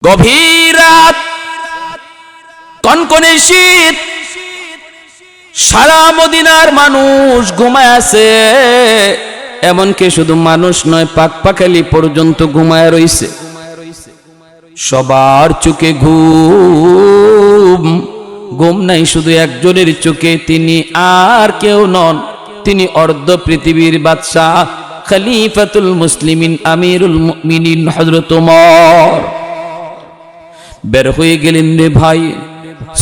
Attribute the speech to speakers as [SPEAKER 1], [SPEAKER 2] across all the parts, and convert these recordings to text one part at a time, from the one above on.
[SPEAKER 1] গভীর রাত, কনকনে শীত, সারা মদিনার মানুষ ঘুমায় আছে। এমনকি শুধু মানুষ নয়, পাকপাখালি পর্যন্ত ঘুমায় রইছে। সবার চোখে ঘুম, ঘুম নাই শুধু একজনের চোখে। তিনি আর কেউ নন, তিনি অর্ধ পৃথিবীর বাদশাহ, খলিফাতুল মুসলিমিন, আমিরুল মুমিনিন হযরত ওমর। বের হয়ে গেলেন রে ভাই,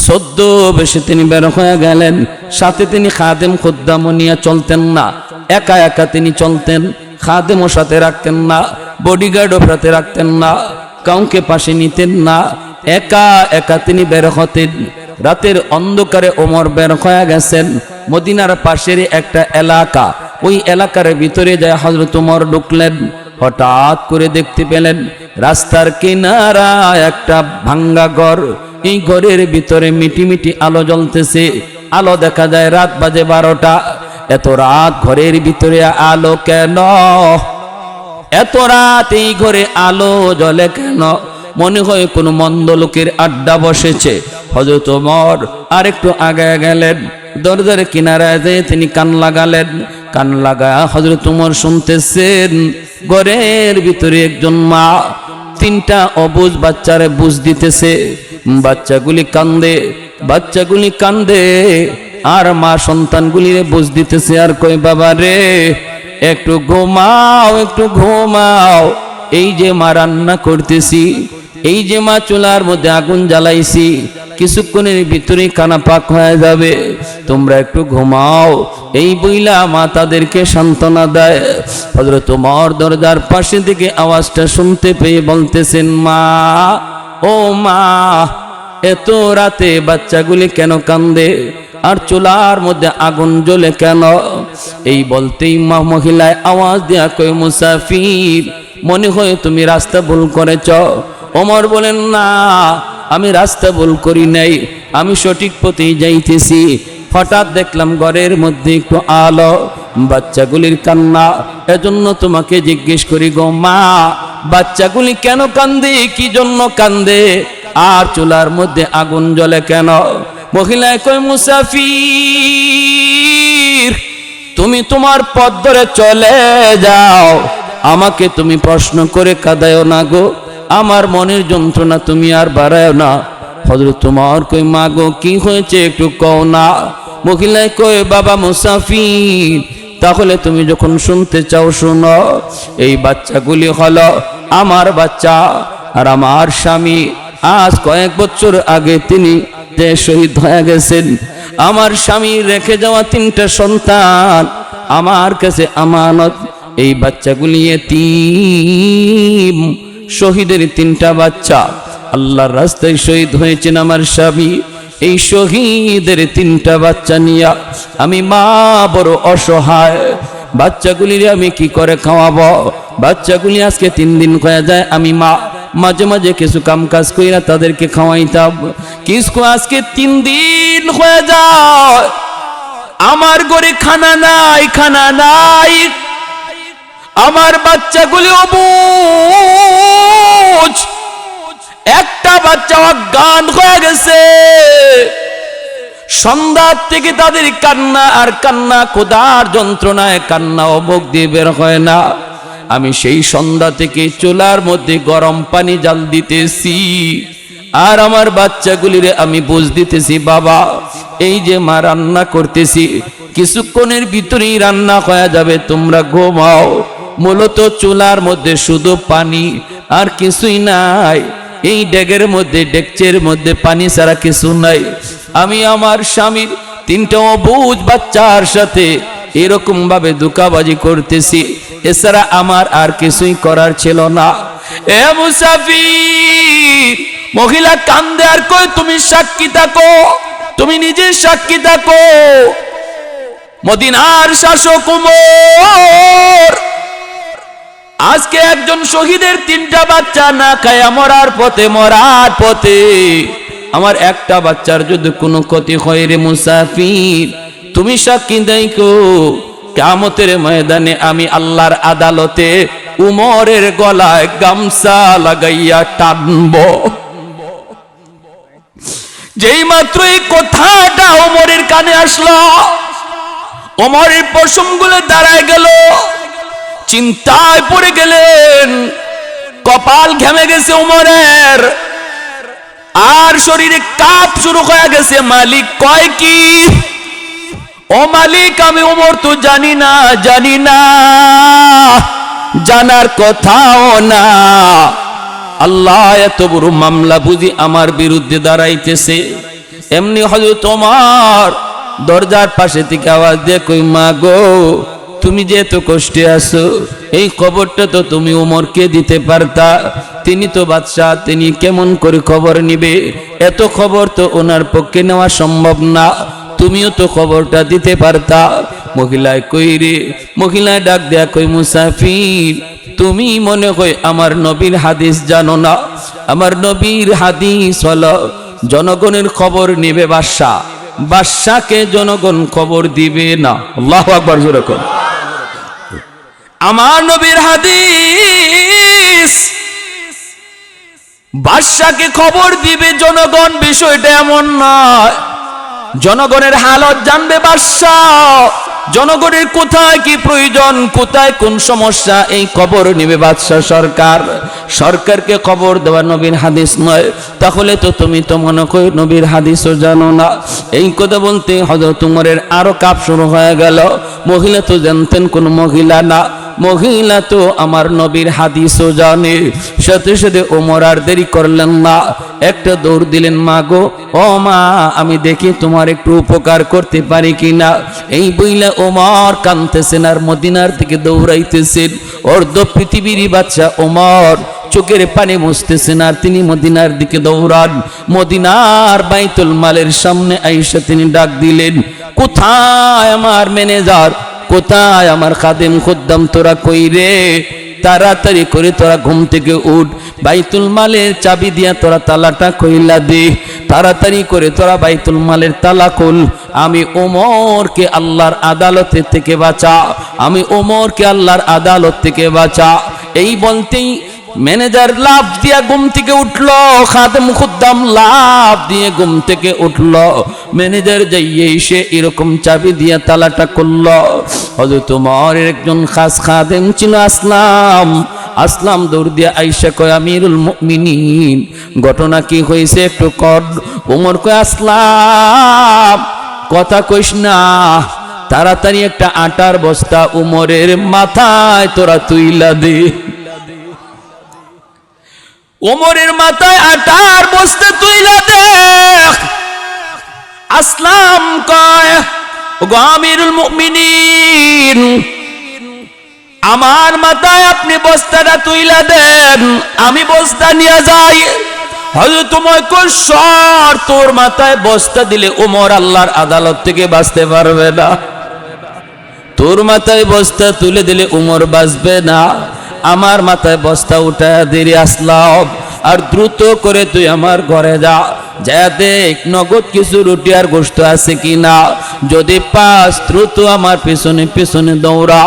[SPEAKER 1] সদ্য বেশে তিনি বের হয়ে গেলেন। সাথে তিনি খাদেম খুদ্দাম নিয়ে চলতেন না, একা একা তিনি চলতেন। খাদেমও সাথে রাখতেন না, বডিগার্ডও সাথে রাখতেন না, কাউকে পাশে নিতেন না, একা একা তিনি বের হতেন। রাতের অন্ধকারে ওমর বের হয়ে গেছেন মদিনার পাশের একটা এলাকা। ওই এলাকার ভিতরে যায় হযরত ওমর ঢুকলেন। হঠাৎ করে দেখতে পেলেন রাস্তার কিনারায় একটা ভাঙ্গা ঘর। এই ঘরের ভিতরে মিটিমিটি আলো জ্বলতেছে। আলো দেখা যায় রাত বাজে 12টা। এত রাত ঘরের ভিতরে আলো কেন? এত রাত এই ঘরে আলো জ্বলে কেন? মনে হয় কোনো মন্দ লোকের আড্ডা বসেছে। হযরত ওমর আর একটু আগায় গেলেন, দরজার কিনারায় যেয়ে তিনি কান লাগালেন। কান লাগা হযরত ওমর শুনতেছেন ঘরের ভিতরে একজন মা তিনটা অবুঝ বাচ্চারে বুঝ দিতেছে। বাচ্চাগুলি কান্দে, বাচ্চাগুলি কান্দে, আর মা সন্তানগুলিরে বুঝ দিতেছে আর কই, বাবা রে একটু ঘুমাও, একটু ঘুমাও। এই যে মা রান্না করতেছি, এই যে মা চুলার মধ্যে আগুন জ্বালাইছি, কিছুক্ষণের ভিতরেই কানা পাক হয়ে যাবে, তোমরা একটু ঘুমাও। এই বইলা মা তাদেরকে সান্ত্বনা দেয়। হযরত ওমর দরজার পাশে থেকে আওয়াজটা শুনতে পেয়ে বলতেছেন, মা, ও মা, এত রাতে বাচ্চাগুলি কেন কান্দে আর চুলার মধ্যে আগুন জ্বলে কেন? এই বলতেই মা মহিলায় আওয়াজ দেয়া কই, মুসাফির, মনে হয় তুমি রাস্তা ভুল করেছ। ওমর বলেন, না, আমি রাস্তা ভুল করি নাই, আমি সঠিক পথেই যাইতেছি। হঠাৎ দেখলাম ঘরের মধ্যে একটু আলো, বাচ্চাগুলির কান্না, এজন্য তোমাকে জিজ্ঞেস করি গো মা, বাচ্চাগুলি কেন কান্দে, কি জন্য কান্দে, আর চুলার মধ্যে আগুন জ্বলে কেন? মহিলায় কয়, মুসাফির, তুমি তোমার পথ ধরে চলে যাও, আমাকে তুমি প্রশ্ন করে কাঁদায়ও না গো, আমার মনের যন্ত্রণা তুমি আর বাড়ায়ও না। হযরত ওমর কই, মা গো কি হয়েছে একটু কও না। মহিলায় কয়, বাবা মুসাফির, তাহলে তুমি যখন শুনতে চাও শোনো। এই বাচ্চাগুলি হলো আমার বাচ্চা, আর আমার স্বামী আজ কয়েক বছর আগে তিনি যে শহীদ হয়ে গেছেন। আমার স্বামী রেখে যাওয়া তিনটা সন্তান আমার কাছে আমানত। এই বাচ্চাগুলি এতিম, শহীদের তিনটা বাচ্চা আল্লাহর রাস্তায় শহীদ হয়েছেন আমার স্বামী। এই শহীদের তিনটা বাচ্চা নিয়ে আমি মা বড় অসহায়। বাচ্চাগুলির আমি কি করে খাওয়াবো? বাচ্চাগুলি আজকে 3 দিন হয়ে যায়, আমি মা মাঝে মাঝে কিছু কাম কাজ কইরা তাদেরকে খাওয়াইতাম, কিছু আজকে 3 দিন হয়ে যায় আমার ঘরে খানা নাই, খানা নাই। আমার বাচ্চাগুলি অবুঝ, একটা বাচ্চা অজ্ঞান হয়ে গেছে। সন্ধ্যা থেকে তাদের কান্না আর কান্না, ক্ষুধার যন্ত্রণায় কান্না অবক দিয়ে বের হয় না। আমি সেই সন্ধ্যা থেকে চুলার মধ্যে গরম পানি জাল দিতেছি, আর আমার বাচ্চাগুলিরে আমি বুঝ দিতেছি, বাবা এই যে মা রান্না করতেছি, কিছুক্ষণের ভিতরেই রান্না হয়ে যাবে, তোমরা ঘুমাও। মূলত চুলার মধ্যে শুধু পানি আর কিছুই নাই। এই ডেগের মধ্যে, ডেকচের মধ্যে পানি ছাড়া কিছু নাই। আমি আমার স্বামীর 3টা অবুঝ বাচ্চার সাথে এরকম ভাবে ধোঁকাবাজি করতেছি, এছাড়া আমার আর কিছুই করার ছিল না। এ মুসাফির, মহিলা কান্দে আর কই, তুমি সাক্ষী থাকো, তুমি নিজে সাক্ষী থাকো। মদিনার শাসক ওমর আজকে একজন শহীদের 3টা বাচ্চা না খায়া মরার পথে, মরার পথে। আমার একটা বাচ্চার যদি কোনো ক্ষতি হয় রে মুসাফির, তুমি সাক্ষী দেখো, কিয়ামতের ময়দানে আমি আল্লাহর আদালতে উমরের গলায় গামছা লাগাইয়া টানবো। যেই মাত্র এই কথাটা ওমরের কানে আসলো, ওমরের পশমগুলো দাঁড়ায় গেল, চিন্তায় পড়ে গেলেন। কপাল ঘেমে গেছে ওমরের, আর শরীরে কাঁপ শুরু হয়ে গেছে। মালিক কয় কি? ও মালিক, আমি ওমর তো জানি না, জানি না, জানার কথাও না। আল্লাহ এত বড় মামলা বুঝি আমার বিরুদ্ধে দাঁড়াইতেছে। এমনি হযরত ওমর দরজার পাশে থেকে আওয়াজ দিয়ে কই, মা গো, তুমি যে এত কষ্টে আছো, এই খবরটা তো তুমি ওমরকে দিতে পারতা। তিনি তো বাদশাহ, তিনি কেমন করে খবর নিবে? এত খবর তো ওনার পক্ষে নেওয়া সম্ভব না, তুমিও তো খবরটা দিতে পারতা। মহিলায় কই রে, মহিলায় ডাক দেয়া কই, মুসাফির, তুমি মনে হয় আমার নবীর হাদিস জানো না? আমার নবীর হাদিস হলো জনগণের খবর নেবে বাদশাহ, বাদশাকে জনগণ খবর দিবে না। আল্লাহু আকবার, জোরে কর। আমার নবীর হাদিস বাদশাকে খবর দিবে জনগণ, বিষয়টা এমন নয়। জনগণের হালত জানবে বাদশাহ, জনগণের কোথায় কি প্রয়োজন, কোথায় কোন সমস্যা, এই খবর নেবে বাদশাহ সরকার। সরকারকে খবর দেওয়া নবীর হাদিস নয়। তাহলে তো তুমি তো মনে করো নবীর হাদিসও জানো না। এই কথা বলতে হযরত ওমরের আরো কাঁপ শুরু হয়ে গেল। মহিলা তো জানতেন কোন মহিলা না, মহিলা তো আমার নবীর হাদিসও জানে। সাথে সাথে ওমর আর দেরি করলেন না, একটা দৌড় দিলেন। মা গো, ও মা, আমি দেখি তোমার একটু উপকার করতে পারি কিনা। এই বইলা ওমর কাঁদতেছেন আর মদিনার থেকে দৌড়াইতেছেন। অর্ধ পৃথিবীর বাচ্চা ওমর চোখের পানি মুছতেছেন আর তিনি মদিনার দিকে দৌড়ান। মদিনার বাইতুল মালের সামনে আইসা তিনি ডাক দিলেন, কোথায় আমার ম্যানেজার, কোথায় আমার খাদেম খুদ্দাম, তোরা কই রে? তাড়াতাড়ি করে তোরা ঘুম থেকে উঠ, বাইতুল মালের চাবি দিয়া তোরা তালাটা কইলা দে, তাড়াতাড়ি করে তোরা বাইতুল মালের তালা খুল। আমি ওমরকে আল্লাহর আদালতে থেকে বাঁচা, আমি ওমরকে আল্লাহর আদালত থেকে বাঁচা। এই বলতেই ম্যানেজার লাভ দিয়া ঘুম থেকে উঠলো, খাদেম খুদ্দাম লাভ দিয়ে ঘুম থেকে উঠলো। ম্যানেজার যাইয়ে এসে এরকম চাবি দিয়া তালাটা করলো। হযরত ওমরের একজন খাস খাদেম ছিল আসলাম। আসলাম দৌড় দিয়া আইসা কয়, আমিরুল মুমিনিন, ঘটনা কি হয়েছে একটু কর। ওমর কয়, আসলাম, কথা কইস না, তাড়াতাড়ি একটা আটার বস্তা ওমরের মাথায় তোরা তুইলা দে। ওমরের মাথায় আটার বস্তা তুইলা দে। আসলাম কয়, ওগো আমিরুল মুমিনিন, আমার মাথায় আপনি বস্তাটা তুইলা দেন, আমি বস্তা নিয়ে যাই। হযরত ওমর কয়, সর, তোর মাথায় বস্তা দিলে ওমর আল্লাহর আদালত থেকে বাঁচতে পারবে না। তোর মাথায় বস্তা তুলে দিলে ওমর বাঁচবে না। আমার মাথায় বস্তা উঠায় দেরি আসলাম, আর দ্রুত করে তুই আমার ঘরে যা, যা দেখ নগদ কিছু রুটি আর গোশত আছে কিনা। যদি পাস, দ্রুত আমার পেছনে পেছনে দৌড়া।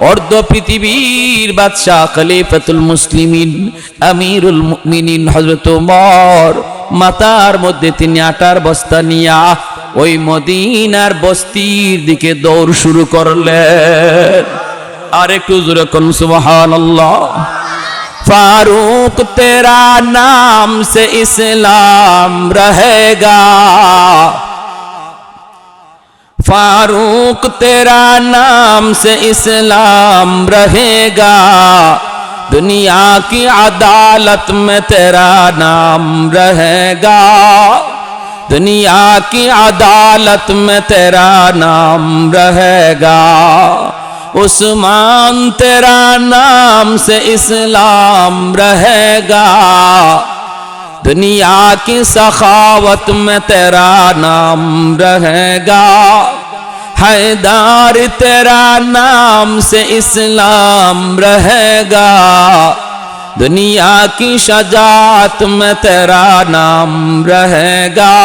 [SPEAKER 1] অর্ধ পৃথিবীর বাদশাহ খলিফাতুল মুসলিমিন আমিরুল মুমিনিন হযরত ওমর মাথার মধ্যে তিনি আটার বস্তা নিয়া ওই মদিনার বস্তির দিকে দৌড় শুরু করলেন। আর একটু জোরে কোন সুবহানাল্লাহ। फारूक तेरा नाम से इस्लाम रहेगा, फारूक तेरा नाम से इस्लाम रहेगा, दुनिया की अदालत में तेरा नाम रहेगा, दुनिया की अदालत में तेरा नाम रहेगा, उस्मान तेरा नाम से इस्लाम रहेगा, दुनिया की सखावत में तेरा नाम रहेगा, हैदर तेरा नाम से इस्लाम रहेगा, दुनिया की शजात में तेरा नाम रहेगा,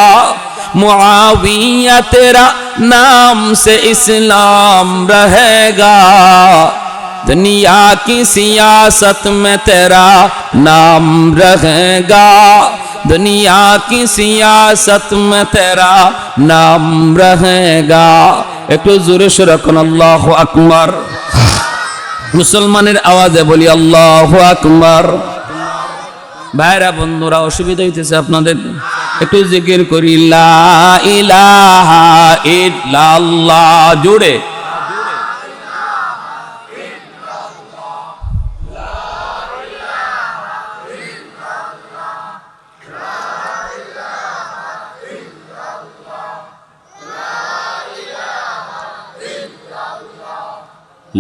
[SPEAKER 1] मुआविया तेरा नाम से इस्लाम रहेगा, दुनिया की सियासत में तेरा नाम रहेगा, दुनिया की सियासत में तेरा नाम रहेगा। একটু জোরে সুরে কোন আল্লাহু আকবার। মুসলমানের আওয়াজে বলি আল্লাহু আকবার। ভাইরা বন্ধুরা, অসুবিধা হইতেছে আপনাদের? একটু জিকির করি লা ইলাহা ইল্লাল্লাহ জোরে।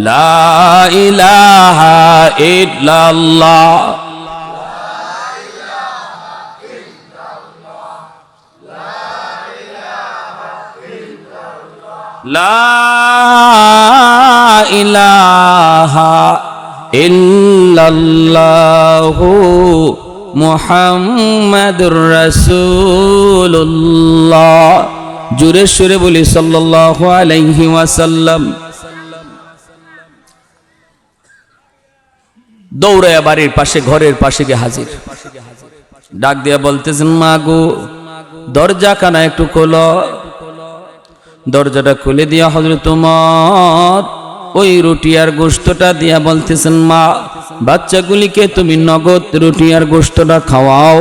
[SPEAKER 1] লা ইলাহা ইল্লাল্লাহ, লা ইলাহা ইল্লাল্লাহু মুহাম্মাদুর রাসূলুল্লাহ। জোরে সুরে বলি সাল্লাল্লাহু আলাইহি ওয়াসাল্লাম। দৌড়ায় বাড়ির পাশে, ঘরের পাশে গিয়ে হাজির, ডাক দিয়া বলতেছেন মা গো, দরজা কানা একটু খোলো। দরজাটা খুলে দিয়া হযরত ওমর ওই রুটি আর গোশতটা দিয়া বলতেছেন মা, বাচ্চাগুলিকে তুমি নগদ রুটি আর গোশতটা খাওয়াও,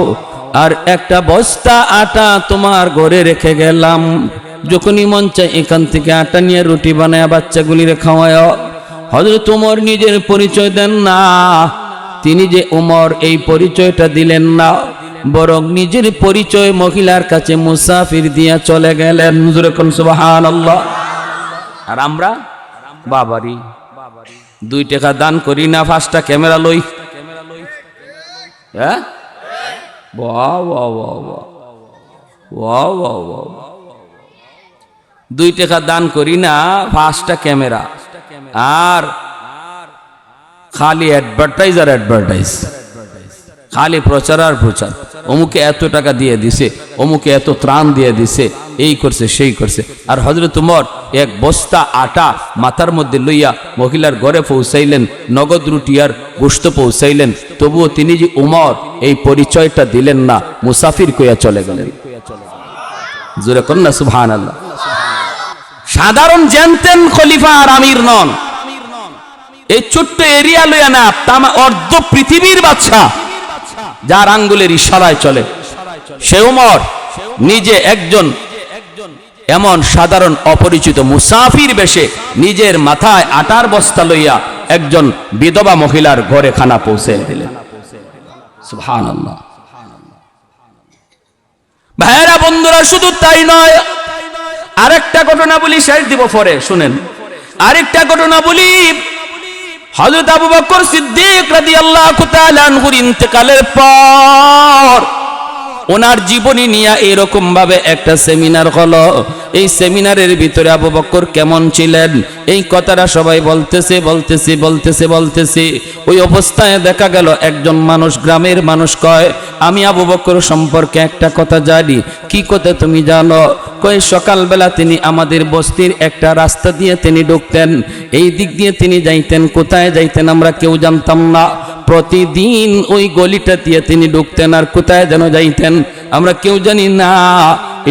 [SPEAKER 1] আর একটা বস্তা আটা তোমার ঘরে রেখে গেলাম, যখনই মন চায় এখান থেকে আটা নিয়ে রুটি বানায় বাচ্চাগুলিরে খাওয়ায়। হযরত ওমর নিজের পরিচয় দেন না, তিনি যে ওমর এই পরিচয়টা দিলেন না, বরং নিজের পরিচয় মহিলার কাছে মুসাফির দিয়া চলে গেলেন। যখন সুবহানাল্লাহ। আর আমরা বাবারি 2 টাকা দান করি না, 5টা ক্যামেরা লই। হ্যাঁ, বাহ বাহ বাহ বাহ বাহ বাহ। 2 টাকা দান করি না, 5টা ক্যামেরা, আর খালি অ্যাডভার্টাইজ আর অ্যাডভার্টাইজ, খালি প্রচার আর প্রচার। অমুকে এত টাকা দিয়ে দিছে, অমুকে এত ত্রাণ দিয়ে দিছে, এই করছে সেই করছে। আর হযরত ওমর এক বস্তা আটা মাথার মধ্যে লইয়া মহিলার ঘরে পৌঁছাইলেন, নগদ রুটি আর গোশত পৌঁছাইলেন, তবুও তিনি যে ওমর এই পরিচয়টা দিলেন না, মুসাফির কইয়া চলে গেলেন। জোরে কোন না সুবহানাল্লাহ। সাধারণ জানতেন খলিফা আর আমির নন, এই ছোট্ট এরিয়া লইয়া না, অর্ধ পৃথিবীর বাদশা, যার আঙ্গুলের ইশারায় চলে। সে ওমর নিজে একজন এমন সাধারণ অপরিচিত মুসাফির বেশে নিজের মাথায় আটার বস্তা লইয়া একজন বিধবা মহিলার ঘরে খানা পৌঁছে দিলেন। সুবহানাল্লাহ। ভাইরা বন্ধুরা, শুধু তাই নয়, আরেকটা ঘটনা বলি, শেষ দিব পরে, শুনেন। আরেকটা ঘটনা বলি, হযরত আবু বকর সিদ্দিক রাদিয়াল্লাহু তাআলা আনহুর ইন্তেকালের পর ওনার জীবনী নিয়ে এরকম ভাবে একটা সেমিনার হলো। এই সেমিনারের ভিতরে আবু বকর কেমন ছিলেন এই কথাটা সবাই বলতেছে। ওই অবস্থায় দেখা গেল একজন মানুষ, গ্রামের মানুষ কয়, আমি আবু বকর সম্পর্কে একটা কথা জানি। কি কথা তুমি জানো? কয়, সকালবেলা তিনি আমাদের বস্তির একটা রাস্তা দিয়ে তিনি ঢুকতেন, এই দিক দিয়ে তিনি যাইতেন, কোথায় যাইতেন আমরা কেউ জানতাম না। প্রতিদিন ওই গলিটা দিয়ে তিনি ঢুকতেন, আর কোথায় যেন যাইতেন আমরা কেউ জানি না।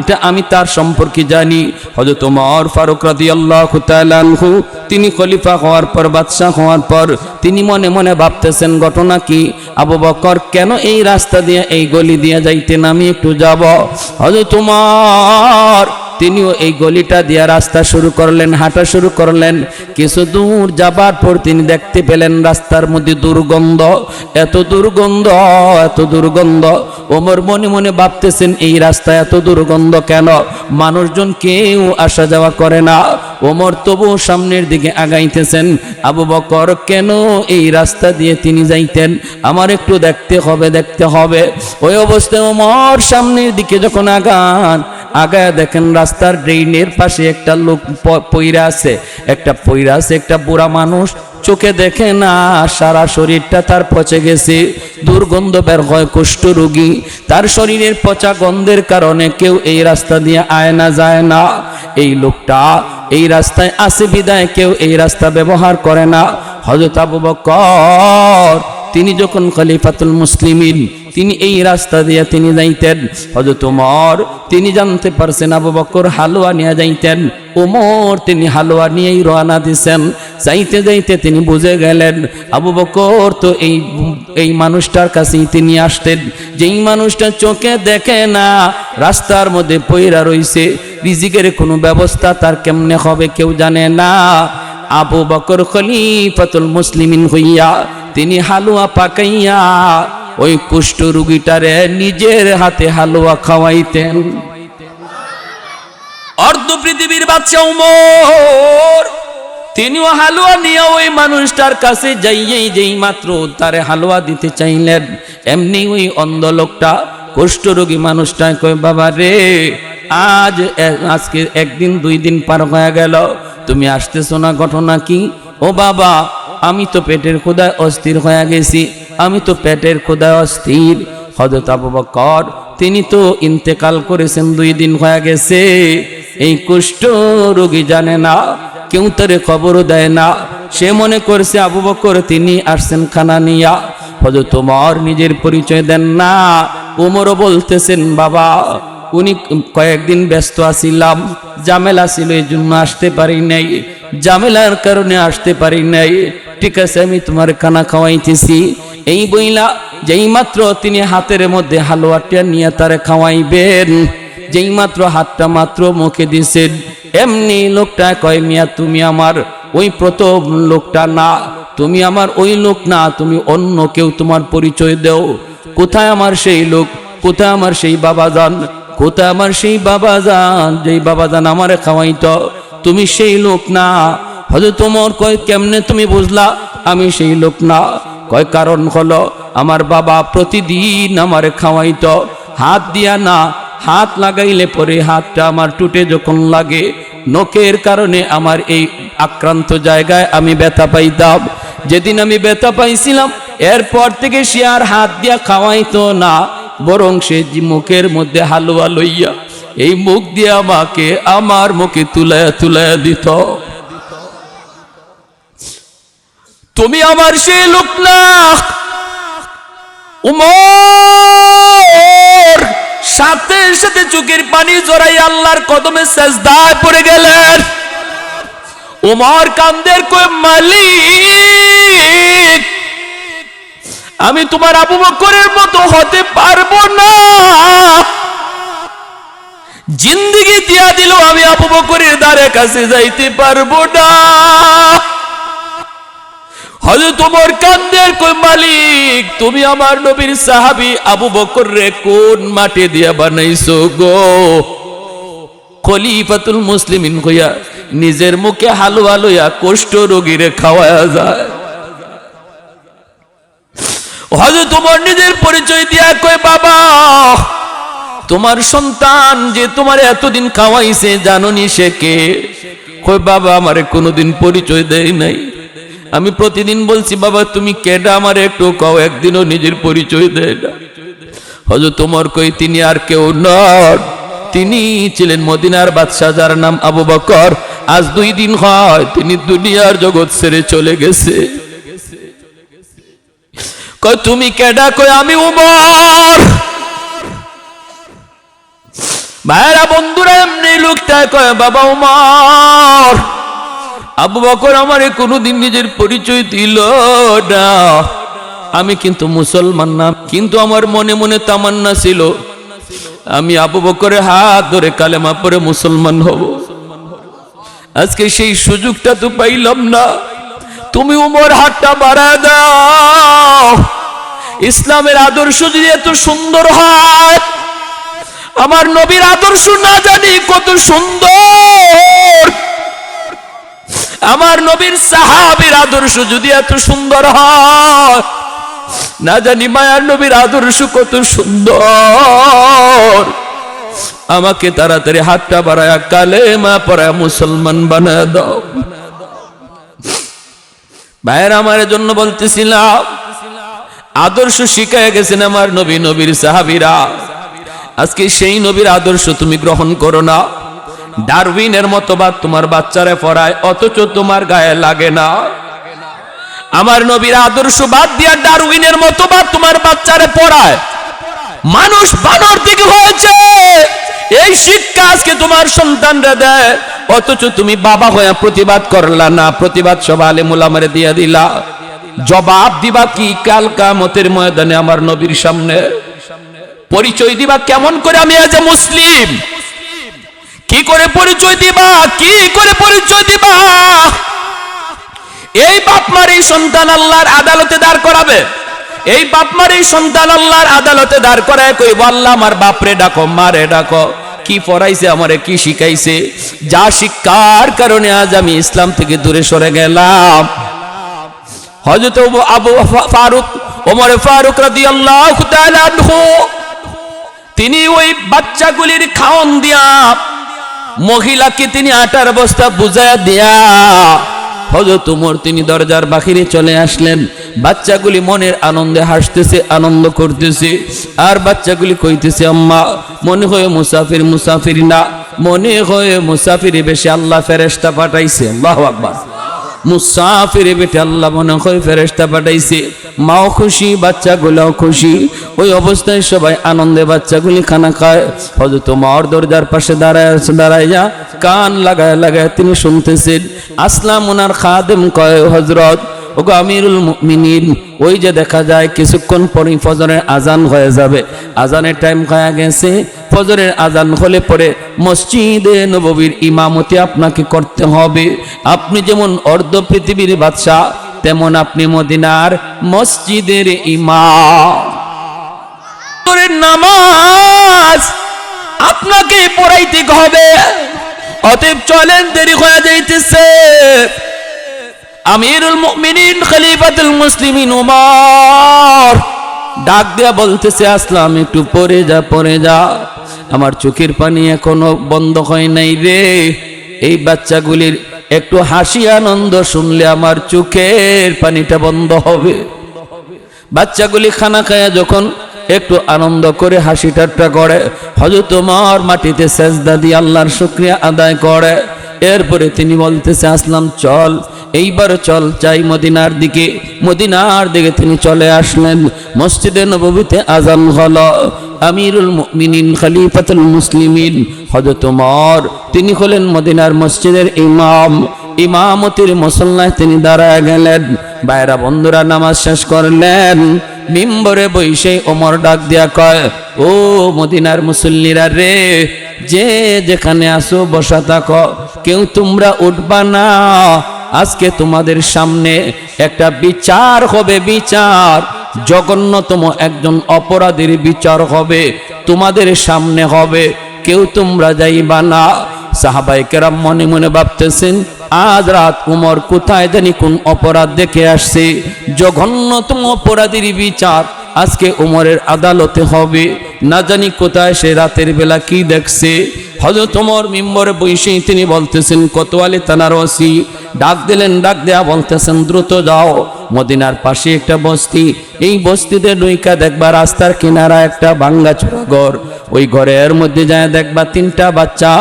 [SPEAKER 1] এটা আমি তার সম্পর্কে জানি। হযরত ওমর ফারুক রাদিয়াল্লাহু তাআলা আনহু তিনি খলিফা হওয়ার পর, বাদশা হওয়ার পর তিনি মনে মনে ভাবতেছেন ঘটনা কি, আবু বকর কেন এই রাস্তা দিয়ে এই গলি দিয়ে যাইতেন, আমি একটু যাব। হযরত ওমর তিনিও এই গলিটা দিয়ে রাস্তা শুরু করলেন, হাঁটা শুরু করলেন। কিছু দূর যাবার পর তিনি দেখতে পেলেন রাস্তার মধ্যে দুর্গন্ধ, এত দুর্গন্ধ। ওমর মনে মনে ভাবতেছেন এই রাস্তায় এত দুর্গন্ধ কেন, মানুষজন কেউ আসা যাওয়া করে না। ওমর তবু সামনের দিকে আগাইতেছেন। আবু বকর কেন এই রাস্তা দিয়ে তিনি যাইতেন, আমার একটু দেখতে হবে। ওই অবস্থায় ওমর সামনের দিকে যখন আগায় দেখেন রাস্তার ড্রেনের পাশে একটা লোক পইরা আছে, একটা বুড়া মানুষ চোখে দেখে না, সারা শরীরটা তার পচে গেছে, দুর্গন্ধ বের হয়, কুষ্ঠরোগী। তার শরীরের পচা গন্ধের কারণে কেউ এই রাস্তা দিয়ে আয় না, যায় না। এই লোকটা এই রাস্তায় আসে বিদায় কেউ এই রাস্তা ব্যবহার করে না। হযরত আবু বকর তিনি যখন খলিফাতুল মুসলিমিন, তিনি এই রাস্তা দিয়ে তিনি যাইতেন। হযরত ওমর তিনি জানতে পারছেন আবু বকর হালুয়া নিয়ে যাইতেন। ওমর তিনি হালুয়া নিয়েই রওনা দিছেন। যাইতে যাইতে তিনি বুঝে গেলেন আবু বকর তো এই মানুষটার কাছেই তিনি আসতেন, যেই মানুষটা চোখে দেখে না, রাস্তার মধ্যে পইরা রইছে, রিজিকের কোনো ব্যবস্থা তার কেমনে হবে কেউ জানে না। আবু বকর খলিফাতুল মুসলিমিন হইয়া তিনি হালুয়া পাকাইয়া ওই কুষ্ঠ রোগীটারে নিজের হাতে হালুয়া খাওয়াইতেন। অর্ধ পৃথিবীর বাদশা ওমর তিনিও হালুয়া নিয়ে ওই মানুষটার কাছে যাইয়েই যেই মাত্র তারে হালুয়া দিতে চাইলেন, এমনি ওই অন্ধ লোকটা কুষ্ঠরোগী মানুষটা কয়, বাবা রে, আজকে একদিন 2 দিন পার হয়ে গেল, তুমি আসতেছো না, ঘটনা কি? ও বাবা, আমি তো পেটের ক্ষুধায় অস্থির হয়ে গেছি, আমি তো পেটের ক্ষুধায় অস্থির। হযরত আবু বকর তিনি তো ইন্তেকাল করেছেন, 2 দিন হয়ে গেছে। এই কুষ্ঠ রোগী জানে না, কেউ তারে খবরও দেয় না। সে মনে করছে আবু বকর তিনি আসছেন খানা নিয়া। হযরত ওমর নিজের পরিচয় দেন না। ওমরও বলতেছেন, বাবা উনি কয়েকদিন ব্যস্ত আছিলাম, ঝামেলা ছিল, এই জন্য আসতে পারি নাই, ঝামেলার কারণে আসতে পারি নাই। ঠিক আছে, আমি তোমার খানা খাওয়াইতেছি। এই বইলা যেই মাত্র তিনি হাতের মধ্যে হালুয়াটা নিয়ে তারে খাওয়াইবেন, যেই মাত্র হাতটা মাত্র মুখে দিছেন, এমনি লোকটা কয়, মিয়া তুমি আমার ওই প্রথম লোকটা না, তুমি আমার ওই লোক না, তুমি অন্য কেউ, তোমার পরিচয় দেও। কোথায় আমার সেই লোক? কোথায় আমার সেই বাবাজান? কোথায় আমার সেই বাবাজান, যেই বাবাজান আমারে খাওয়াইতো? তুমি সেই লোক না। হযরত ওমর কয়, কেমনে তুমি বুঝলা আমি সেই লোক না? কয়, কারণ হলো আমার বাবা প্রতিদিন আমারে খাওয়াইতো, হাত দিয়া না, হাত লাগাইলে পরে হাতটা আমার টুটে যখন লাগে, নখের কারণে আমার এই আক্রান্ত জায়গায় আমি ব্যথা পাইতাম। যেদিন আমি ব্যথা পাইছিলাম, এরপর থেকে সে আর হাত দিয়া খাওয়াইতো না, বরং সে মুখের মধ্যে হালুয়া লইয়া এই মুখ দিয়ে আমাকে আমার মুখে তুলায়া তুলায়া দিত। তুমি আমার সেই লোক না। ওমর সাথে সাথে চোখের পানি জড়াই আল্লাহর কদমে সিজদায় পড়ে গেলেন। ওমর কান্দের কই, মালিক আমি তোমার আবু বকরের মতো হতে পারবো না, জিন্দেগি দিয়া দিল আমি আবু বকরের দ্বারে কাছে যাইতে পারবো না। হযরত ওমর কান্দের কই, মালিক তুমি আমার নবীর সাহাবী আবু বকর রে কোন মাটি দিয়া বানাইছো গো? খলিফাতুল মুসলিমিন কইয়া নিজের মুখে হালুয়া লইয়া কুষ্ঠ রোগীরে খাওয়ায়া যায়। হযরত ওমর নিজের পরিচয় দিয়া কয়, বাবা তোমার সন্তান যে তোমার এতদিন খাওয়াইছে জানোনি সে কে? কয়, বাবা আমারে কোনোদিন পরিচয় দেয় নাই। আমি প্রতিদিন বলছি, বাবা তুমি কেডা আমারে একটু কও, একদিনও নিজের পরিচয় দেয় না। হযরত ওমর কই, তিনি আর কেউ নন, তিনি ছিলেন মদিনার বাদশা, যার নাম আবু বকর। আজ 2 দিন হয় তিনি দুনিয়ার জগৎ ছেড়ে চলে গেছে। কয়, তুমি কেডা? কয়, আমি ওমর। ভাইরা বন্ধুরা, এমনি লোকটা কয়, বাবা ওমর। আবু বকর আমারে কোনোদিন নিজের পরিচয় দিল না। আমি কিন্তু মুসলমান না, কিন্তু আমার মনে মনে তামান্না ছিল আমি আবু বকরের হাত ধরে কালেমা পড়ে মুসলমান হব। আজকে সেই সুযোগটা তো পাইলাম না। তুমি ওমর হাতটা বাড়ায় দাও। ইসলামের আদর্শ যদি এত সুন্দর হয়, আমার নবীর আদর্শ না জানি কত সুন্দর, আমার নবীর সাহাবীর আদর্শ যদি এত সুন্দর হয়, না জানি মায়ার নবীর আদর্শ কত সুন্দর। আমাকে তাড়াতাড়ি হাতটা বাড়ায়া কালেমা পড়ায়া মুসলমান বানায় দাও। ভাইয়েরা আমার জন্য বলতেছিলাম, আদর্শ শিখায় গেছেন আমার নবী, নবীর সাহাবীরা। আজকে সেই নবীর আদর্শ তুমি গ্রহণ করো না। ডারউইনের মতবাদ তোমার বাচ্চারে পড়ায়, অথচ তোমার গায়ে লাগে না। আমার নবীর আদর্শ বাদ দিয়া ডারউইনের মতবাদ তোমার বাচ্চারে পড়ায়। মানুষ বানর থেকে হয়েছে, এই শিক্ষা আজকে তোমার সন্তানরা দেয়, অথচ তুমি বাবা হয়ে প্রতিবাদ করলা না। প্রতিবাদ সব আলেম ওলামারে দিয়া দিলা। জবাব দিবা কি কাল কিয়ামতের ময়দানে আমার নবীর সামনে? পরিচয় দিবা কেমন করে? আমি আজ মুসলিম। কি করে পরিচয় দিবা? কি করে পরিচয় দিবা? এই বাপ মার এই সন্তান আল্লাহর আদালতে দাঁড় করাবে। এই বাপ মার এই সন্তান আল্লাহর আদালতে দাঁড় করায় কইব, আল্লাহ আমার বাপরে ডাকো, মারে ডাকো। কি পড়াইছে আমারে, কি শিখাইছে? যা শিক্ষার কারণে আজ আমি ইসলাম থেকে দূরে সরে গেলাম। হযরত আবু ফারুক, ওমর ফারুক রাদিয়াল্লাহু তাআলা আনহু, তিনি ওই বাচ্চাগুলির খাওন দিয়া মহিলাকে তিনি আটার বস্তা বুঝায়া দিয়া হযরত ওমর তিনি দরজার বাহিরে চলে আসলেন। বাচ্চাগুলি মনের আনন্দে হাসতেছে, আনন্দ করতেছে। আর বাচ্চাগুলি কইতেছে, আম্মা মনে হয় মুসাফির, মুসাফির না, মনে হয় মুসাফির বেশে আল্লাহ ফেরেশতা পাঠাইছে। আল্লাহু আকবার। মুসাফির বেটে আল্লাহ মনে হয় ফেরেশতা পাঠাইছে। মাও খুশি, বাচ্চাগুলাও খুশি। ওই অবস্থায় সবাই আনন্দে বাচ্চাগুলি খানা খায়। হযরত ওমর দরজার পাশে দাঁড়াইয়া কান লাগায় লাগায় তিনি শুনতেছেন। আসলাম ওনার খাদেম কয়, হযরত ওগো আমিরুল মুমিনিন, ওই যে দেখা যায় কিছুক্ষণ পরেই ফজরের আজান হয়ে যাবে। আজানের টাইম হয়ে গেছে। ফজরের আজান হলে পরে মসজিদে নববীর ইমামতি আপনাকে করতে হবে। আপনি যেমন অর্ধ পৃথিবীর বাদশা, তেমন আপনি মদিনার মসজিদের ইমাম। ফজরের নামাজ আপনাকে পড়াইতে হবে। অতএব চলেন, দেরি হয়ে যাইতেছে। আমিরুল মুমিনিন খলিফাতুল মুসলিমিন ওমর ডাক দিয়া বলতেছে, আসলাম একটু পরে যা, পরে যা। আমার চোখের পানি এখনো বন্ধ হয় নাই রে। এই বাচ্চাগুলির একটু হাসি আনন্দ শুনলে আমার চোখের পানিটা বন্ধ হবে। বাচ্চাগুলি খানা খায়া যখন একটু আনন্দ করে হাসি ঠাট্টা করে, হযরত ওমর মাটিতে সেজদা দিয়ে আল্লাহর শুকরিয়া আদায় করে। এরপরে তিনি বলতেছে, আসলাম চল, এইবার চল চাই মদিনার দিকে। মদিনার দিকে তিনি চলে আসলেন। মসজিদে নববীতে আজান হলো। আমিরুল মুমিনিন খলিফাতুল মুসলিমিন হযরত ওমর তিনি হলেন মদিনার মসজিদের ইমাম। ইমামতির মুসল্লায় তিনি দাঁড়ায় গেলেন। বাইরা বন্ধুরা নামাজ শেষ করলেন। মিম্বরে বসে ওমর ডাক দিয়া কয়, ও মদিনার মুসল্লিরা রে, যে যেখানে আসো বসা থাকো, কেউ তোমরা উঠবা না। আজকে তোমাদের সামনে একটা বিচার হবে। বিচার, জঘন্যতম একজন অপরাধীর বিচার হবে, তোমাদের সামনে হবে। কেউ তোমরা যাইবা না। সাহাবায়ে কেরাম মনে মনে ভাবতেছেন, আজ রাত ওমর কোথায় জানি কোন অপরাধ দেখে আসছে। জঘন্যতম অপরাধীর বিচার আজকে ওমরের আদালতে হবে। না জানি কোথায় সে রাতের বেলা কি দেখছে। হযরত ওমর মিম্বরে বসে তিনি বলতেছেন, কোতোয়ালি থানার ওসি ডাক দিলেন। ডাক দেয়া বলতেছেন, দ্রুত যাও, মদিনার পাশে একটা বস্তি, এই বস্তিতে ঢুইকা দেখবা রাস্তার কিনারা একটা ভাঙ্গাচোরা ঘর। ওই ঘরের মধ্যে যায় দেখবা তিনটা বাচ্চা,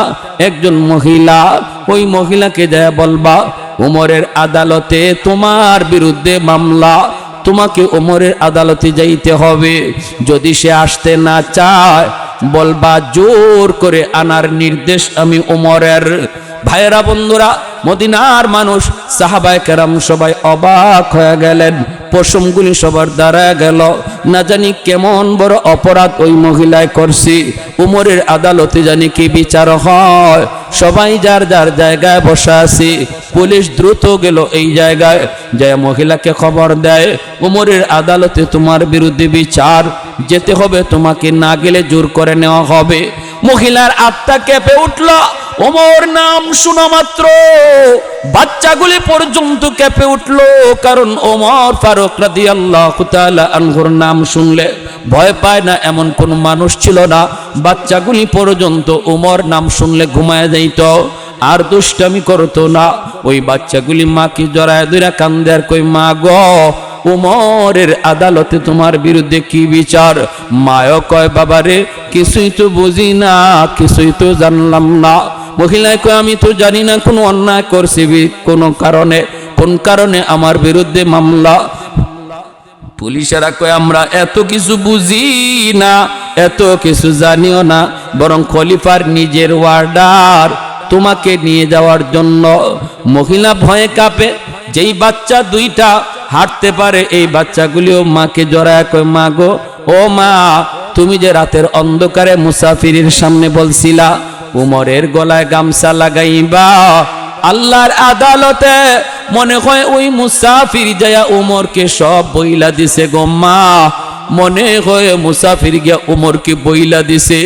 [SPEAKER 1] একজন মহিলা। ওই মহিলাকে যায় বলবা, ওমরের আদালতে তোমার বিরুদ্ধে মামলা, তোমাকে ওমরের আদালতে যাইতে হবে। যদি সে আসতে না চায় বলবা জোর করে আনার নির্দেশ আমি ওমরের। ভাইয়েরা বন্ধুরা, মদিনার মানুষ সাহাবায়ে কেরাম সবাই অবাক হয়ে গেলেন। পশমগুলি সবার দাঁড়ায় গেল। না জানি কেমন বড় অপরাধ ওই মহিলায় করছি। ওমরের আদালতে জানি কি বিচার হয়। সবাই যার যার জায়গায় বসা আছে। পুলিশ দ্রুত গেল এই জায়গায়, যে মহিলাকে খবর দেয়, ওমরের আদালতে তোমার বিরুদ্ধে বিচার, যেতে হবে, তোমাকে না গেলে জোর করে নেওয়া হবে। মহিলার আত্মা কেঁপে উঠল। ওমর নাম শোনা মাত্র বাচ্চাগুলি পর্যন্ত কেঁপে উঠল। কারণ ওমর ফারুক রাদিয়াল্লাহু তাআলা আনহুর নাম শুনলে ভয় পায় না এমন কোন মানুষ ছিল না। বাচ্চাগুলি পর্যন্ত ওমর নাম শুনলে ঘুমায় যাইত। আর দুষ্টামি করতো না। ওই বাচ্চাগুলি মাকে জড়ায় ধরে কান্দে আর কই, মা গো, উমরের আদালতে তোমার বিরুদ্ধে কি বিচার? মায়ও কয়, বাবারে কিছুই তো বুঝি না, কিছুই তো জানলাম না। মহিলায় কয়, আমি তো জানি না কোনো অন্যায় করছি কোনো কারণে, কোন কারণে আমার বিরুদ্ধে মামলা। পুলিশেরা কয়, আমরা এত কিছু বুঝি না, এত কিছু জানিও না, বরং খলিফার নিজের অর্ডার তোমাকে নিয়ে যাওয়ার জন্য। মহিলা ভয়ে কাঁপে। যেই বাচ্চা দুইটা হাঁটতে পারে এই বাচ্চাগুলিও মাকে জড়ায় কয়, মা গো, ও মা, তুমি যে রাতের অন্ধকারে মুসাফিরের সামনে বলছিলা উমরের গলায় গামছা লাগাইবা, আল্লাহর আদালতে মনে হয় ওই মুসাফির যায়া উমরকে সব বইলা দিছে গো মা, মনে হয় মুসাফির গিয়া উমরকে বইলা দিছে।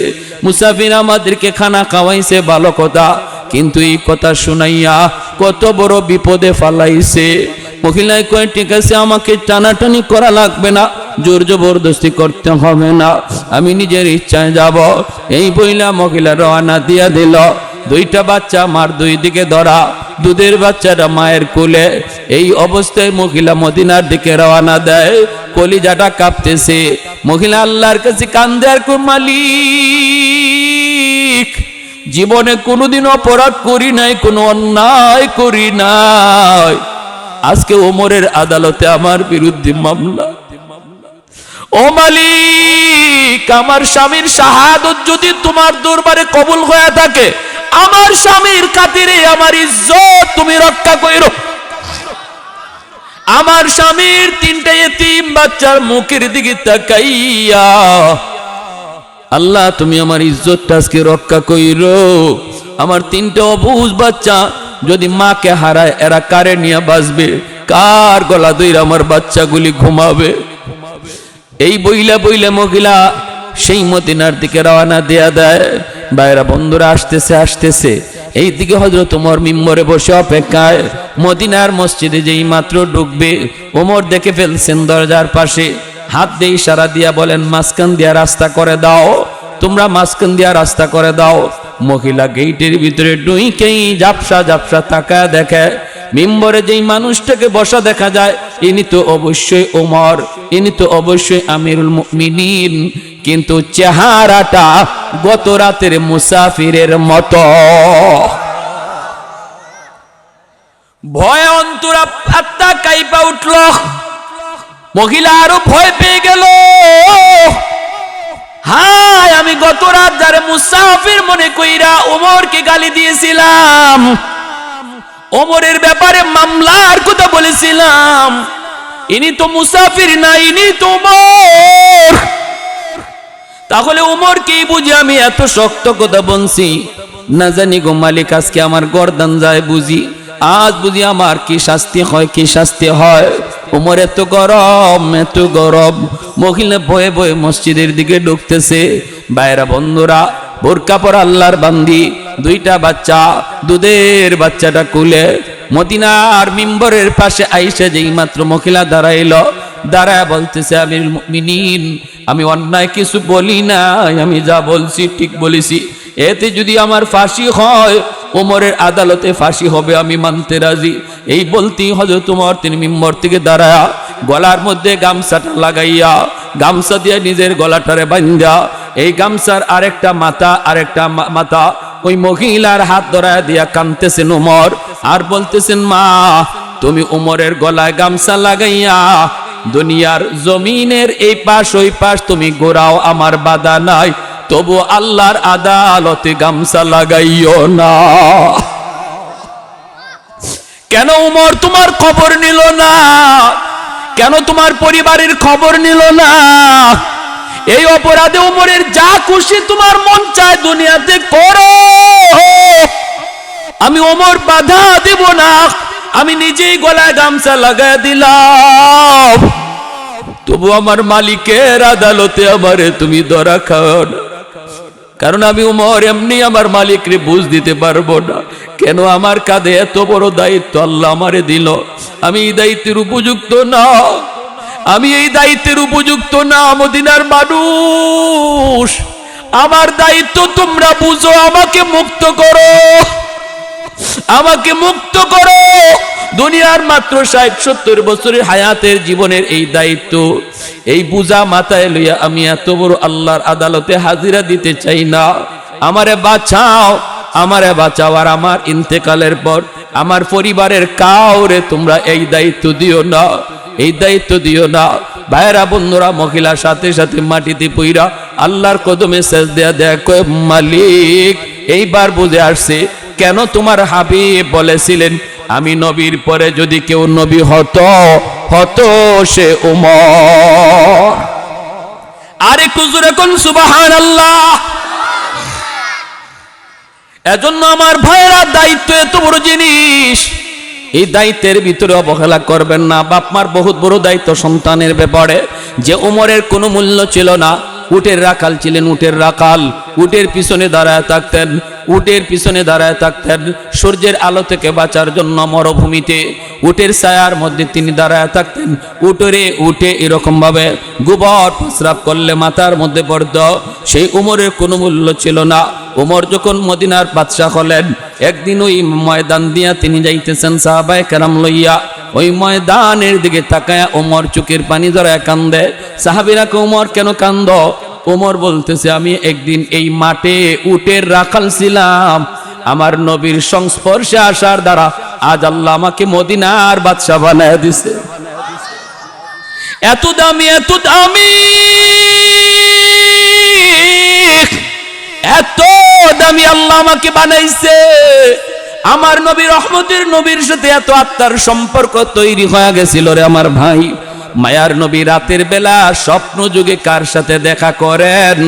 [SPEAKER 1] মুসাফির আমাদেরকে খানা খাওয়াইছে ভালো কথা, কিন্তু এই কথা শুনাইয়া কত বড় বিপদে ফালাইছে। মহিলায় কয়, ঠিক আছে, আমাকে টানাটানি করা লাগবে না, জোর জবরদস্তি করতে হবে না, আমি নিজের ইচ্ছায় যাব। এই বইলা মহিলা রওনা দিয়া দিল। দুইটা বাচ্চা মার দুই দিকে ধরা, দুধের বাচ্চাটা মায়ের কোলে। এই অবস্থায় মহিলা মদিনার দিকে রওনা দেয়। কলিজাটা কাঁপতেছে। মহিলা আল্লাহর কাছে কান্দে আর কয়, মালিক, জীবনে কোনোদিন অপরাধ করি নাই, কোনো অন্যায় করি নাই, আজকে ওমরের আদালতে আমার বিরুদ্ধে মামলা। ও মালিক, আমার স্বামীর শাহাদত যদি তোমার দরবারে কবুল হয়ে থাকে, আমার স্বামীর খাতিরে আমার ইজ্জত তুমি রক্ষা কইরো। আমার স্বামীর তিনটে এতিম বাচ্চার মুখের দিকে তাকাইয়া আল্লাহ তুমি আমার ইজ্জতটা আজকে রক্ষা কইরো। আমার তিনটে অবুঝ বাচ্চা যদি মাকে হারায়, এরা কারে নিয়ে বাঁচবে? কার গলা ধইরা আমার বাচ্চাগুলি ঘুমাবে? এই বইলা বইলা মহিলা সেই মদিনার দিকে রওনা দেয়া দেয়। বাইরা বন্ধুরা আসতেছে আসতেছে, এই দিকে হযরত ওমর মিম্বরে বসে অপেক্ষায়। মদিনার মসজিদে যেই মাত্র ঢুকবে, ওমর দেখে ফেলছেন দরজার পাশে, হাত দিয়ে ইশারা দিয়া বলেন, মাঝখান দিয়া রাস্তা করে দাও, তোমরা মাঝখান দিয়া রাস্তা করে দাও। মহিলা গেটের ভিতরে ঢুকেই ঝাপসা ঝাপসা তাকায় দেখে মিম্বরে যেই মানুষটাকে বসা দেখা যায়, ইনি তো অবশ্যই ওমর, ইনি তো অবশ্যই আমিরুল মুমিনিন, কিন্তু চেহারাটা গত রাতের মুসাফিরের মতো। ভয় অন্তরা আত্মা কাইপা উঠল। মহিলা আরো ভয় পেয়ে গেল। হায়, আমি গত রাত যারে মুসাফির মনে কইরা ওমরকে গালি দিয়েছিলাম, ওমরের ব্যাপারে মামলার কথা বলেছিলাম, ইনি তো মুসাফির না, ইনি তো ওমর। তাহলে ওমরকেই বুঝি আমি এত শক্ত কথা বলছি? না জানি গো মালিক, আজকে আমার গর্দান যায় বুঝি, আজ বুঝি আমার কি শাস্তি হয়, কি শাস্তি হয়। ওমর এত গরম, এত গরম। মহিলা ভয়ে ভয়ে মসজিদের দিকে ঢুকতেছে। বাইরা বন্ধুরা, বোরকা পরা আল্লাহর বান্দি, দুইটা বাচ্চা, দুধের বাচ্চাটা কুলে মদিনার মিম্বরের পাশে আইসা যেই মাত্র মহিলা দাঁড়াইল, দাঁড়ায় বলতেছে, আমিরুল মুমিনিন, আমি অন্যায় কিছু বলি না, আমি যা বলছি ঠিক বলেছি। এতে যদি আমার ফাঁসি হয়, ওমরের আদালতে ফাঁসি হবে, আমি মানতে রাজি। এই বলতেই হযরত ওমর তিনি মিম্বর থেকে দাঁড়ায়া গলার মধ্যে গামছাটা লাগাইয়া, গামছা দিয়ে নিজের গলাটারে বান্ধা, এই গামছার আরেকটা মাথা ওই মহিলার হাত ধরায় দিয়া কাঁদতেছেন ওমর, আর বলতেছেন, মা, তুমি ওমরের গলায় গামছা লাগাইয়া দুনিয়ার জমিনের এই পাশ ওই পাশ তুমি ঘোরাও, আমার বাধা নাই, তবু আল্লাহর আদালতে গামছা লাগাইও না। কেন ওমর তোমার খবর নিল না? কেন তোমার পরিবারের খবর নিল না? এই অপরাধে ওমরের যা খুশি তোমার মন চায় দুনিয়াতে করো, আমি ওমর বাধা দেব না। আমি নিজেই গলায় গামছা লাগাই দিলাম, তবু আমার মালিকের আদালতে আমারে তুমি ধরা খাও না। কারণ আমি ওমর এমনি আমার মালিকরে বুঝ দিতে পারবো না। কেন আমার কাঁধে এত বড় দায়িত্ব আল্লাহ আমারে দিল? আমি এই দায়িত্বের উপযুক্ত না, আমি এই দায়িত্বের উপযুক্ত না। মদিনার মানুষ, আমার দায়িত্ব তোমরা বুঝো, আমাকে মুক্ত করো। আমাকে মুক্ত করো। দুনিয়ার মাত্র 60-70 বছরের হায়াতের জীবনের এই দায়িত্ব, এই বোঝা মাথায় লইয়া আমি এত বড় আল্লাহর আদালতে হাজিরা দিতে চাই না। আমারে বাঁচাও, আমারে বাঁচাও। আর আমার ইন্তেকালের পর আমার পরিবারের কাউরে তোমরা এই দায়িত্ব দিও না, এই দায়িত্ব দিও না। ভাইরা বন্ধুরা, মহিলার সাথে সাথে মাটিতে পইরা আল্লাহর কদমে সেজদা দেখো, মালিক এইবার বুঝে আসছে কেন তোমার হাবিব বলেছিলেন আমি নবীর পরে যদি কেউ নবী হতো হতো সে উমর। আরে কুজুরে কোন সুবহানাল্লাহ। এজন্য আমার ভাইরা, দায়িত্ব এত বড় জিনিস, এই দায়িত্বের ভিতরে অবহেলা করবেন না। বাপ মার বহুত বড় দায়িত্ব সন্তানের ব্যাপারে। যে উমরের কোনো মূল্য ছিল না, উটের রাখাল ছিলেন, উটের রাখাল, উটের পিছনে দাঁড়ায় থাকতেন, উটের পিছনে দাঁড়ায় থাকতেন সূর্যের আলো থেকে বাঁচার জন্য মরুভূমিতে উটের ছায়ার মধ্যে তিনি দাঁড়ায় থাকতেন। উটে এরকম ভাবে গোবর প্রস্রাব করলে মাথার মধ্যে পড়ত। সেই উমরের কোনো মূল্য ছিল না। উমর যখন মদিনার বাদশাহ হলেন, একদিন ওই ময়দান দিয়া তিনি যাইতেছেন সাহাবায়ে কেরাম লইয়া। ওই ময়দানের দিকে তাকায়া উমর চোখের পানি জড়ায় কান্দে। সাহাবীরা কে উমর কেন কান্দ? উমর বলতেছে আমি একদিন এই মাঠে উটের রাখাল ছিলাম, আমার নবীর সংস্পর্শে আসার দ্বারা আজ আল্লাহ আমাকে মদিনার বাদশাহ বানায় দিছে। এত দামি, এত দামি, এত দামি আল্লাহ আমাকে বানাইছে। আমার নবী রহমতের নবীর সাথে এত আত্মার সম্পর্ক তৈরি হয়ে গেছিল রে আমার ভাই। মায়ার নবী রাতের বেলা স্বপ্ন যুগে কার সাথে দেখা করেন?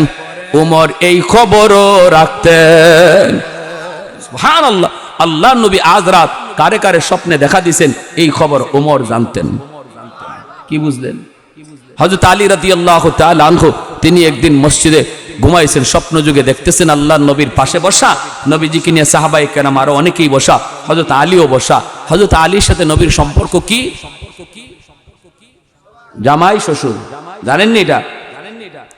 [SPEAKER 1] উমর এই খবরও রাখতেন। সুবহানাল্লাহ। আল্লাহর নবী আজ রাত কারে কারে স্বপ্নে দেখা দিয়েছেন এই খবর উমর জানতেন। কি বুঝলেন? হযরত আলী রাদিয়াল্লাহু তাআলা আনহু তিনি একদিন মসজিদে ঘুমাইছেন, স্বপ্ন যুগে দেখতেছেন আল্লাহর নবীর পাশে বসা, নবীজিকে নিয়ে সাহাবায়ে কেরাম আরো অনেকেই বসা, হযরত আলীও বসা। হযরত আলীর সাথে নবীর সম্পর্ক কি? জামাই শ্বশুর, জানেননি এটা?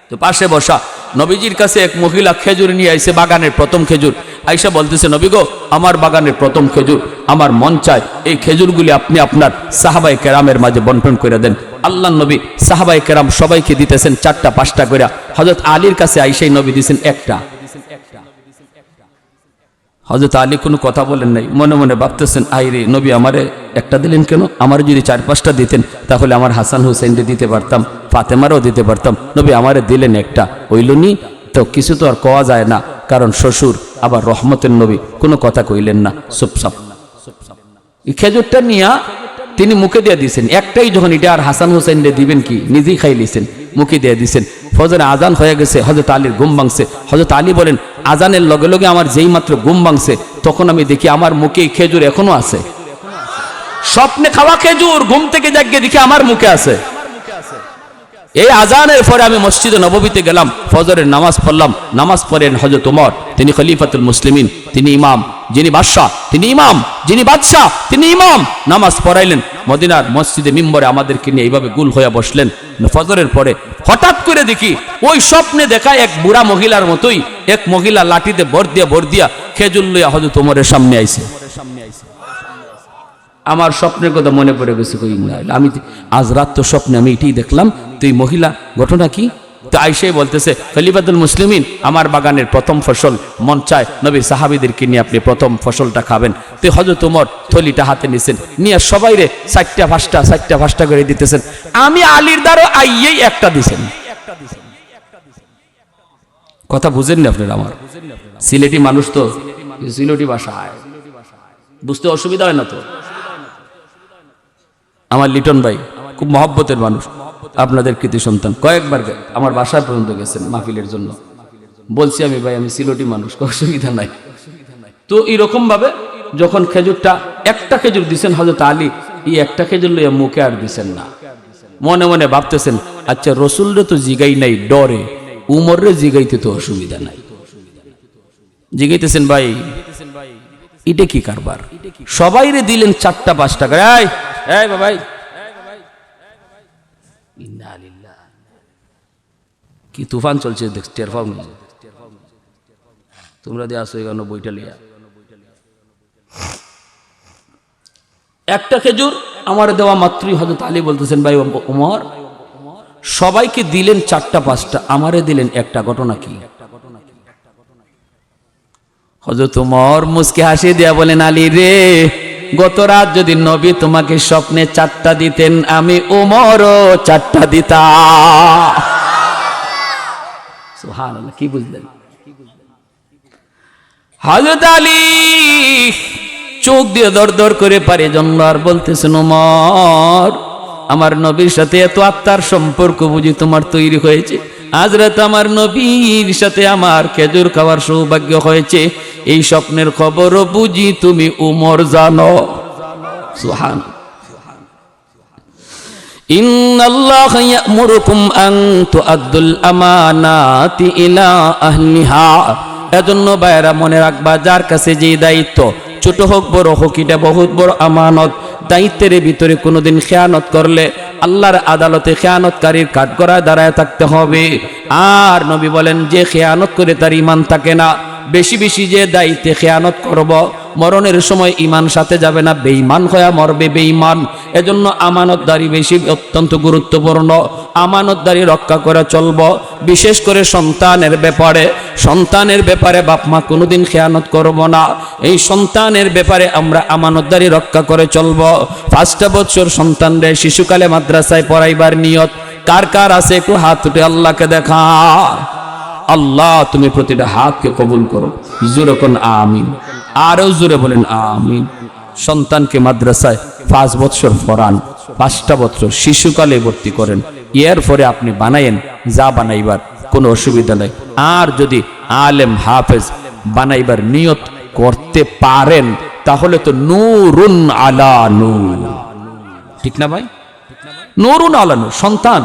[SPEAKER 1] তো পাশে বসা নবীজির কাছে এক মহিলা খেজুর নিয়ে আইছে, বাগানের প্রথম খেজুর। আইসা বলতেছে নবী গো, আমার বাগানের প্রথম খেজুর, আমার মন চায় এই খেজুরগুলি আপনি আপনার সাহাবায়ে কেরামের মাঝে বন্টন করে দেন। আল্লাহর নবী সাহাবায়ে কেরাম সবাইকে দিতেছেন 4টা 5টা করে। হযরত আলীর কাছে আইসাই নবী দিয়েছেন একটা। হযরত আলী কোনো কথা বলেন নাই, মনে মনে ভাবতেছেন আইরে নবী আমারে একটা দিলেন কেন? আমার যদি 4-5টা দিতেন তাহলে আমার হাসান হুসাইনকে দিতে পারতাম, ফাতেমারও দিতে পারতাম। নবী আমারে দিলেন একটা, হইলনি তো কিছু তো আর কওয়া যায় না, কারণ শ্বশুর আবার রহমতের নবী, কোনো কথা কইলেন না, চুপচাপ। এই খেজুরটা নিয়া তিনি মুখে দিয়ে দিয়েছেন একটাই, যখন এটা আর হাসান হুসাইনকে দিবেন কি নিজেই খাই লিছেন, মুখে দিয়ে দিয়েছেন। ফজরে আজান হয়ে গেছে, হযরত আলীর ঘুম ভাঙছে। হযরত আলী বলেন আজানের লগে লগে আমার যেই মাত্র ঘুম ভাঙছে তখন আমি দেখি আমার মুখে খেজুর এখনো আছে। স্বপ্নে খাওয়া খেজুর ঘুম থেকে জাগিয়ে দেখি আমার মুখে আছে। এই আজানের পরে আমি মসজিদে নববীতে গেলাম, ফজরের নামাজ পড়লাম। নামাজ পড়েন হযরত ওমর, তিনি খলিফাতুল মুসলিমিন, তিনি ইমাম। যিনি বাদশাহ তিনি ইমাম, যিনি বাদশাহ তিনি ইমাম। নামাজ পড়াইলেন মদিনার মসজিদে মিম্বরে, আমাদেরকে নিয়ে এইভাবে গুল হয়ে বসলেন। ফজরের পরে হঠাৎ করে দেখি ওই স্বপ্নে দেখা এক বুড়া মহিলার মতোই এক মহিলা লাঠিতে ভর দিয়া খেজুর লইয়া হযরত ওমরের সামনে আইছে। আমার স্বপ্নের কথা মনে পড়ে গেছে, কই না আমি আজ রাত তো স্বপ্নে আমি এটাই দেখলাম। তো এই মহিলা ঘটনা কি? তো আইসাই বলতেছে খলিফাতুল মুসলিমিন, আমার বাগানের প্রথম ফসল, মন চায় নবীর সাহাবীদেরকে নিয়ে আপনি প্রথম ফসলটা খাবেন। তো হযরত ওমর থলিটা হাতে নিছেন, নিয়ে সবাইরে 4টা 5টা করে দিতেছেন। আমি আলীর দ্বারা আইয়েই একটা দিছেন। কথা বুঝেন না আপনারা? আমার সিলেটি মানুষ তো, সিলেটি ভাষা বুঝতে অসুবিধা হয় না তো? আমার লিটন ভাই খুব মহব্বতের মানুষ, আপনাদের কৃতি সন্তান, কয়েকবার আমার বাসায় পর্যন্ত গেছেন মাহফিলের জন্য। বলছি আমি ভাই আমি সিলেটি মানুষ, অসুবিধা নাই। তো এরকম ভাবে যখন খেজুরটা একটা খেজুর দিছেন হযরত আলী, এই একটা খেজুর লইয়া মুখে আর দিছেন না। মনে মনে ভাবতেছেন আচ্ছা রসুলরে তো জিগাই নাই ডরে, উমররে জিগাইতে তো অসুবিধা নাই। জিগাইতেছেন ভাই এটা কি কারবার? সবাইরে দিলেন 4টা 5টা করে। এই বাবাই কি তুফান চলছে টের পাও না? তোমরা দিয়ে আসো এখানে বইটা লিয়া। একটা খেজুর আমার দেওয়া মাত্রই হযরত আলী বলতেছেন, ভাই ওমর, সবাইকে দিলেন 4টা 5টা, আমারে দিলেন একটা, ঘটনা কি? হযরত ওমর মুস্কি হাসি দিয়া বলেন, আলী রে, গত রাত যদি নবী তোমাকে স্বপ্নে 4টা দিতেন, আমি ওমরও 4টা দিতাম। সুবহানাল্লাহ, কি বুঝলেন? হযরত আলী চোখ দিয়ে দর দর করে পারে জন্য আর বলতেছেন, ওমর, আমার নবীর সাথে এত আত্মার সম্পর্ক বুঝি তোমার তৈরি হয়েছে? আজ রাত আমার নবীর সাথে আমার খেজুর খাওয়ার সৌভাগ্য হয়েছে, এই স্বপ্নের খবরও বুঝি তুমি উমর জানো। সুবহানাল্লাহ। ইন্নাল্লাহা ইয়া'মুরুকুম আন তুআদ্দুল আমানাতি ইলা আহলিহা। এজন্য ভাইরা মনে রাখবা, যার কাছে যে দায়িত্ব, ছোট হোক বড় হোক, এটা বহুত বড় আমানত। দায়িত্বের ভিতরে কোনোদিন খেয়ানত করলে আল্লাহর আদালতে খেয়ানতকারীর কাঠগড়ায় দাঁড়ায় থাকতে হবে। আর নবী বলেন, যে খেয়ানত করে তার ঈমান থাকে না। বেশি বেশি যে দায়িত্বে খেয়ানত করব, মরণের সময় ঈমান সাথে যাবে না, বেঈমান হয়ে মরবে বেঈমান। এজন্য আমানতদারি বেশি অত্যন্ত গুরুত্বপূর্ণ। আমানতদারি রক্ষা করে চলব, বিশেষ করে সন্তানের ব্যাপারে। সন্তানের ব্যাপারে বাপ মা কোনোদিন খেয়ানত করব না। এই সন্তানের ব্যাপারে আমরা আমানতদারি রক্ষা করে চলব। 5টা বছর সন্তানরে শিশুকালে মাদ্রাসায় পড়াইবার নিয়ত কার কার আছে? একটু হাত উঠে আল্লাহকে দেখা। আল্লাহ, তুমি প্রতিটা হাতকে কবুল করো। জোরে কোন আমিন, আরো জোরে বলেন আমিন। সন্তানকে মাদ্রাসায় 5 বছর পড়ান, 5টা বছর শিশুকালে ভর্তি করেন, এর পরে আপনি বানায়েন যা বানাইবার, কোনো অসুবিধা নাই। আর যদি আলেম হাফেজ বানাইবার নিয়ত করতে পারেন, তাহলে তো নূরুন আলা নূর, ঠিক না ভাই? নূরুন আলা নূর। সন্তান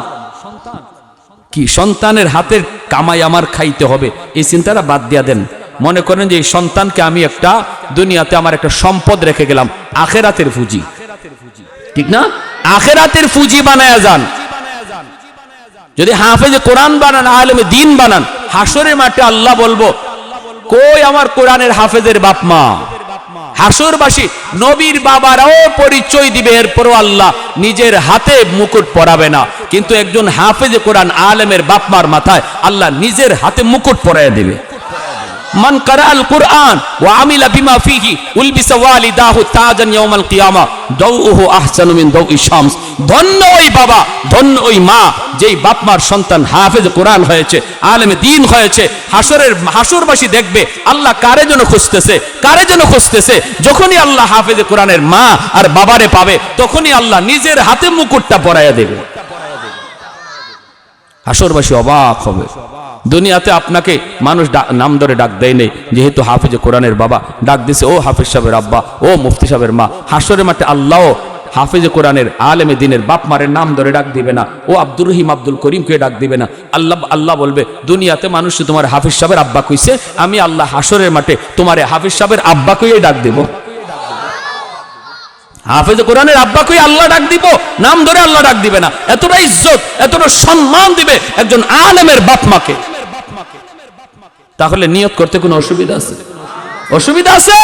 [SPEAKER 1] কি, সন্তানের হাতের কামাই আমার খাইতে হবে, এই চিন্তাটা বাদ দিয়া দেন। মনে করেন যে এই সন্তানকে আমি একটা দুনিয়াতে আমার একটা সম্পদ রেখে গেলাম, আখেরাতের পুঁজি, ঠিক না? আখেরাতের পুঁজি বানায়া যান। যদি হাফেজে কোরআন বানান, আলেমে দ্বীন বানান, হাসরের মাঠে আল্লাহ বলবো, কই আমার কোরআনের হাফেজের বাপ মা? হাসরবাসী নবীর বাবারাও পরিচয় দিবে, এরপরও আল্লাহ নিজের হাতে মুকুট পরাবে না। কিন্তু একজন হাফেজে কোরআন আলেমের বাপ মার মাথায় আল্লাহ নিজের হাতে মুকুট পরাইয়া দিবে। মান কারাআল কুরআন ওয়া আমিলা বিমা ফিহি উলবিসা ওয়ালিদাহু তাজান ইয়াউমাল কিয়ামা দাউহু আহসানু মিন দাউই শামস। ধন্য ওই বাবা, ধন্য ওই মা, যেই বাপ মার সন্তান হাফেজ কোরআন হয়েছে, আলেমে দ্বীন হয়েছে। হাসরবাসী দেখবে আল্লাহ কারে জন্য খুঁজতেছে, কারে জন্য খুঁজতেছে। যখনই আল্লাহ হাফেজ কোরআনের মা আর বাবারে পাবে, তখনই আল্লাহ নিজের হাতে মুকুটটা পরাইয়া দেবে। হাসরবাসী অবাক হবে। দুনিয়াতে আপনাকে মানুষ নাম ধরে ডাক দেয় নেই, যেহেতু হাফেজে কোরআনের বাবা ডাক দিছে, ও হাফেজ সাহেবের আব্বা, ও মুফতি সাহেবের মা। হাসরের মাঠে আল্লাহ হাফেজে কোরআনের আলেমে দ্বীনের বাপ মারের নাম ধরে ডাক দিবে না, ও আব্দুর রহিম আব্দুল করিমকে ডাক দিবে না। আল্লাহ বলবে, দুনিয়াতে মানুষ তোমার হাফেজ সাহেবের আব্বা কইছে, আমি আল্লাহ হাসরের মাঠে তোমার হাফেজ সাহেবের আব্বা কইয়ে ডাক দেব। হাফেজ কোরআনের আব্বা কই আল্লাহ ডাক দিব, নাম ধরে আল্লাহ ডাক দিবে না। এতটা ইজ্জত, এতটা সম্মান দিবে একজন আলেমের বাপ মাকে। তাহলে নিয়ত করতে কোনো অসুবিধা আছে? অসুবিধা আছে?